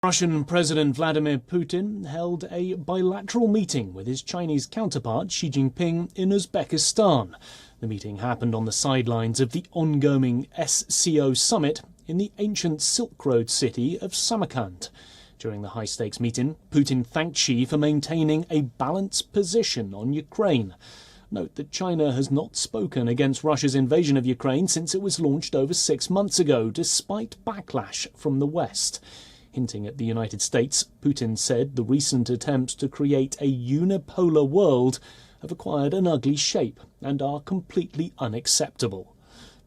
Russian President Vladimir Putin held a bilateral meeting with his Chinese counterpart Xi Jinping in Uzbekistan. The meeting happened on the sidelines of the ongoing SCO Summit in the ancient Silk Road city of Samarkand. During the high-stakes meeting, Putin thanked Xi for maintaining a balanced position on Ukraine. Note that China has not spoken against Russia's invasion of Ukraine since it was launched over 6 months ago, despite backlash from the West. Hinting at the United States, Putin said the recent attempts to create a unipolar world have acquired an ugly shape and are completely unacceptable.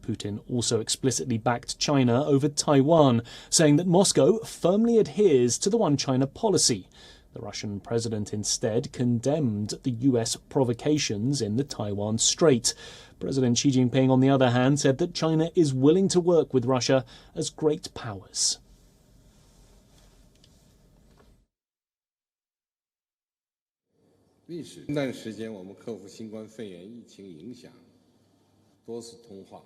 Putin also explicitly backed China over Taiwan, saying that Moscow firmly adheres to the One China policy. The Russian president instead condemned the US provocations in the Taiwan Strait. President Xi Jinping, on the other hand, said that China is willing to work with Russia as great powers. 历史这段时间，我们克服新冠肺炎疫情影响，多次通话，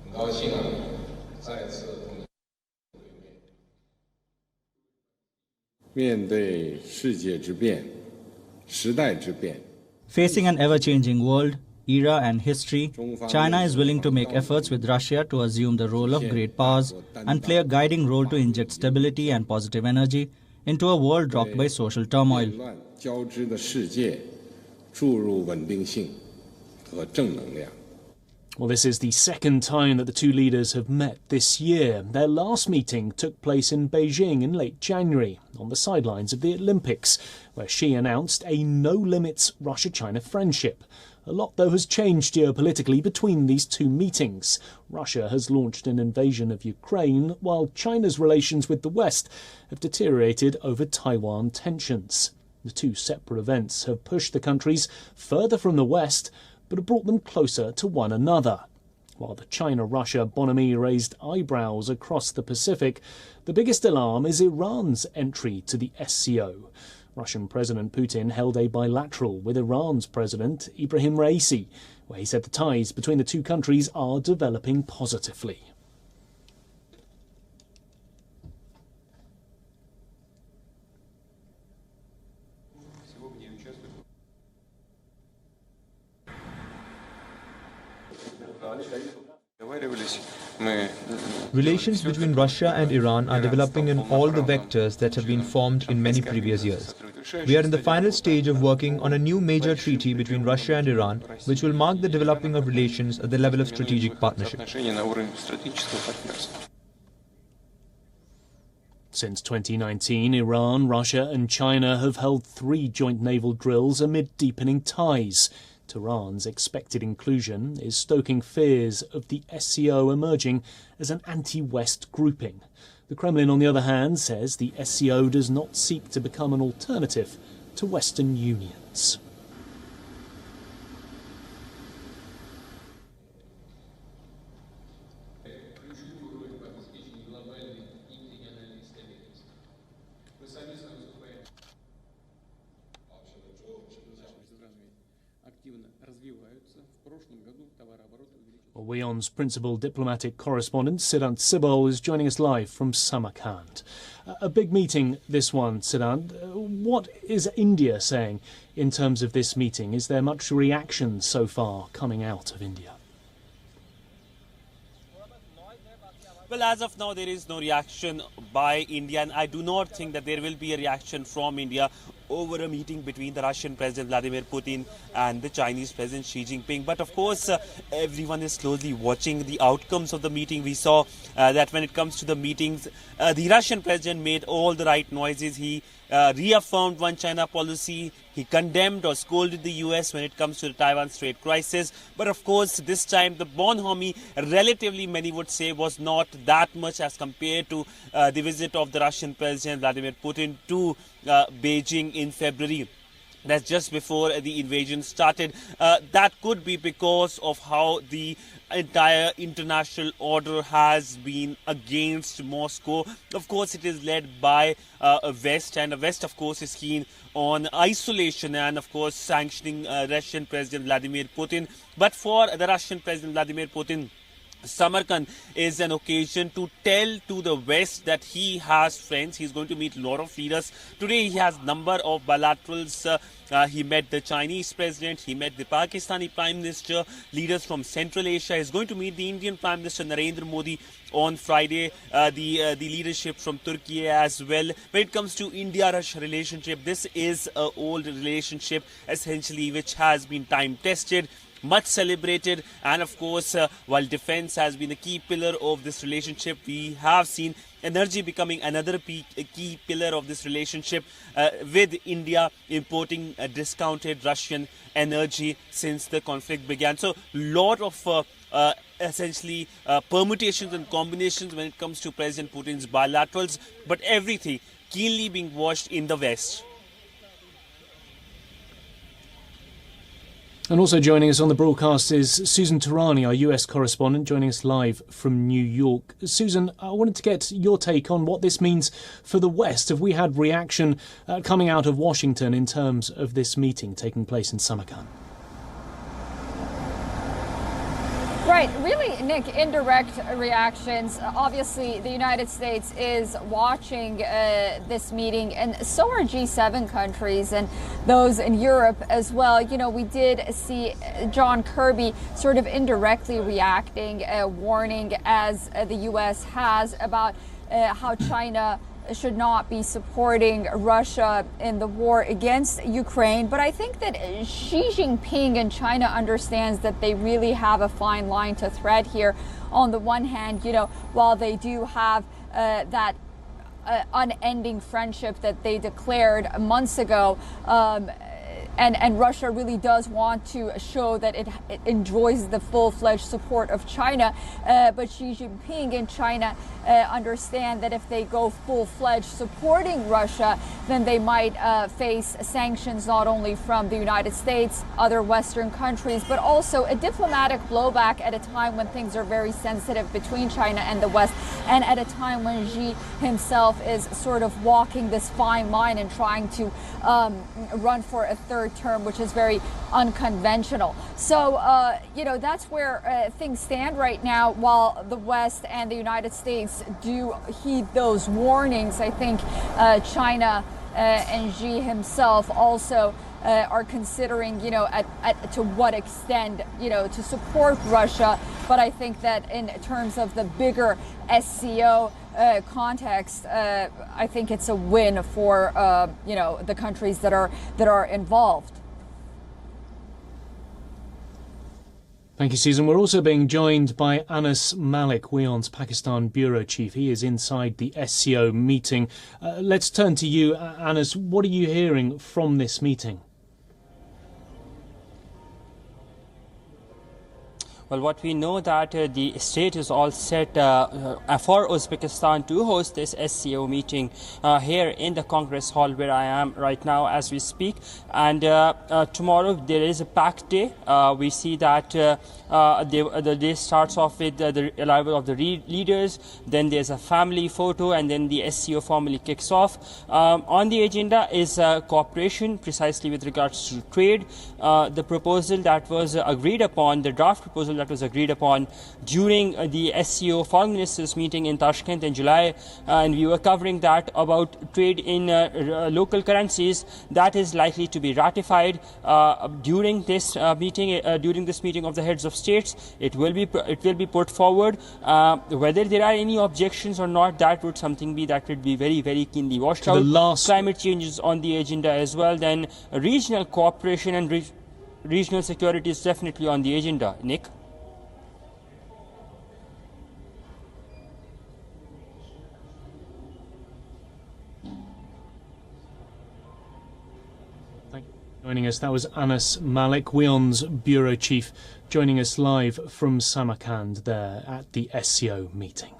很高兴再次同你会面。面对世界之变、时代之变， Facing an ever-changing world, era and history, China is willing to make efforts with Russia to assume the role of great powers and play a guiding role to inject stability and positive energy into a world rocked by social turmoil. 交织的世界注入稳定性和正能量。 Well, this is the second time that the two leaders have met this year. Their last meeting took place in Beijing in late January, on the sidelines of the Olympics, where Xi announced a no-limits Russia-China friendship. A lot, though, has changed geopolitically between these two meetings. Russia has launched an invasion of Ukraine, while China's relations with the West have deteriorated over Taiwan tensions. The two separate events have pushed the countries further from the West, but have brought them closer to one another. While the China-Russia bonhomie raised eyebrows across the Pacific, the biggest alarm is Iran's entry to the SCO. Russian President Putin held a bilateral with Iran's President Ibrahim Raisi, where he said the ties between the two countries are developing positively. Relations between Russia and Iran are developing in all the vectors that have been formed in many previous years. We are in the final stage of working on a new major treaty between Russia and Iran, which will mark the developing of relations at the level of strategic partnership. Since 2019, Iran, Russia and China have held 3 joint naval drills amid deepening ties. Tehran's expected inclusion is stoking fears of the SCO emerging as an anti-West grouping. The Kremlin, on the other hand, says the SCO does not seek to become an alternative to Western unions. WION's principal diplomatic correspondent, Siddhant Sibbal, is joining us live from Samarkand. A big meeting, this one, Siddhant. What is India saying in terms of this meeting? Is there much reaction so far coming out of India? Well, as of now, there is no reaction by India, and I do not think that there will be a reaction from India over a meeting between the Russian President Vladimir Putin and the Chinese President Xi Jinping. But of course, everyone is closely watching the outcomes of the meeting. We saw that when it comes to the meetings, the Russian President made all the right noises. He reaffirmed One China policy. He condemned or scolded the US when it comes to the Taiwan Strait crisis. But of course, this time the bonhomie, relatively many would say, was not that much as compared to the visit of the Russian President Vladimir Putin to Beijing in February. That's just before the invasion started. That could be because of how the entire international order has been against Moscow. Of course, it is led by a West, and the West, of course, is keen on isolation and, of course, sanctioning Russian President Vladimir Putin. But for the Russian President Vladimir Putin, Samarkand is an occasion to tell to the West that he has friends. He's going to meet a lot of leaders. Today he has number of bilaterals. He met the Chinese president. He met the Pakistani Prime Minister, leaders from Central Asia. He's going to meet the Indian Prime Minister Narendra Modi on Friday, the leadership from Turkey as well. When it comes to India-Russia relationship, this is an old relationship essentially which has been time-tested, much celebrated, and of course while defense has been a key pillar of this relationship, we have seen energy becoming another key pillar of this relationship, with India importing discounted Russian energy since the conflict began. So lot of essentially permutations and combinations when it comes to President Putin's bilaterals, but everything keenly being watched in the West. And also joining us on the broadcast is Susan Tehrani, our US correspondent, joining us live from New York. Susan, I wanted to get your take on what this means for the West. Have we had reaction coming out of Washington in terms of this meeting taking place in Samarkand? Right, really, Nick, indirect reactions. Obviously, the United States is watching this meeting, and so are G7 countries and those in Europe as well. You know, we did see John Kirby sort of indirectly reacting, warning, as the U.S. has, about how China should not be supporting Russia in the war against Ukraine. But I think that Xi Jinping in China understands that they really have a fine line to thread here. On the one hand, you know, while they do have that unending friendship that they declared months ago, and Russia really does want to show that it enjoys the full-fledged support of China. But Xi Jinping in China understand that if they go full-fledged supporting Russia, then they might face sanctions not only from the United States, other Western countries, but also a diplomatic blowback at a time when things are very sensitive between China and the West, and at a time when Xi himself is sort of walking this fine line and trying to run for a third term, which is very unconventional. So, you know, that's where things stand right now. While the West and the United States do heed those warnings, I think China and Xi himself also are considering, you know, to what extent, you know, to support Russia. But I think that in terms of the bigger SCO context, I think it's a win for you know, the countries that are involved. Thank you, Susan. We're also being joined by Anas Malik, WION's Pakistan bureau chief. He is inside the SCO meeting. Let's turn to you, Anas. What are you hearing from this meeting? Well, what we know that the stage is all set for Uzbekistan to host this SCO meeting here in the Congress Hall where I am right now as we speak. And tomorrow there is a packed day. We see that the day starts off with the arrival of the leaders, then there's a family photo, and then the SCO formally kicks off. On the agenda is cooperation, precisely with regards to trade. The proposal that was agreed upon, the draft proposal that was agreed upon during the SCO foreign ministers meeting in Tashkent in July, and we were covering that about trade in local currencies, that is likely to be ratified during this meeting of the heads of states. It will be put forward. Whether there are any objections or not, that would be very, very keenly watched out. Climate change is on the agenda as well. Then regional cooperation and regional security is definitely on the agenda. Nick? Joining us, that was Anas Malik, WION's bureau chief, joining us live from Samarkand there at the SCO meeting.